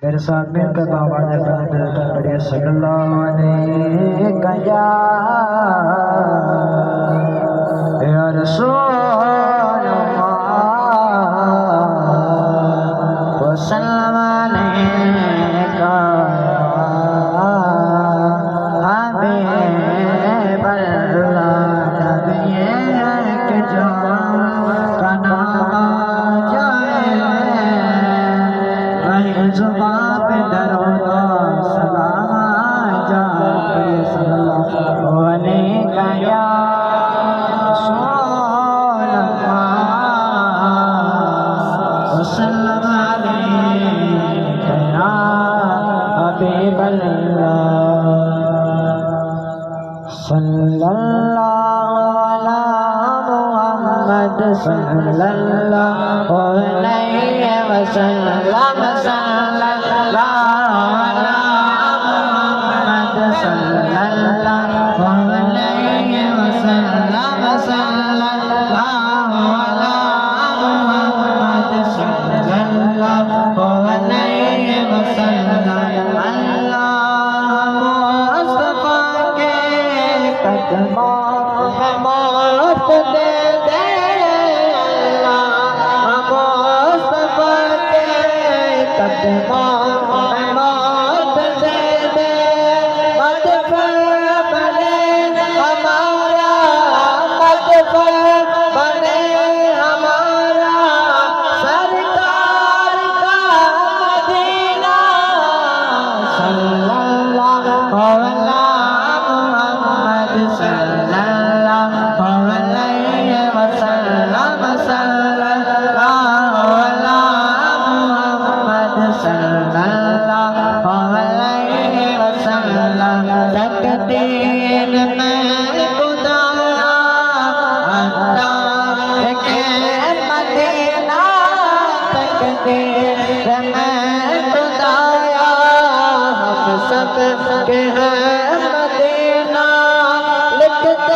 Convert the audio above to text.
میرے ساتھ مل کر آواز پڑھیے صلی اللہ علیہ یا رسول اللہ وسلم علیکہ حبیب اللہ نبی کے جان کا نام جائے وہی زبان پہ درود و سلام جائے صلی اللہ علیہ یا رسول اللہ وسلم علیکہ یا حبیب اللہ صلی اللہ علی محمد صلی اللہ علیہ وسلم صلی اللہ علی محمد صلی اللہ علیہ وسلم صلی اللہ علی محمد صلی اللہ علیہ وسلم اللہ مصطفیٰ کے قدموں میں موت دے دے اللہ مصطفیٰ کے قدموں میں موت دے دے مدفع بنے ہمارا مدفع بنے ہمارا سرکار کا مدینہ صلی اللہ علیہ محمد صلی اللہ علیہ وسلم صلی اللہ علیہ محمد صلی اللہ علیہ وسلم تقدیر میں خدا اللہ کے مدینہ تقدیر میں خدایا ہم سب کے ہیں مدینہ لکھتے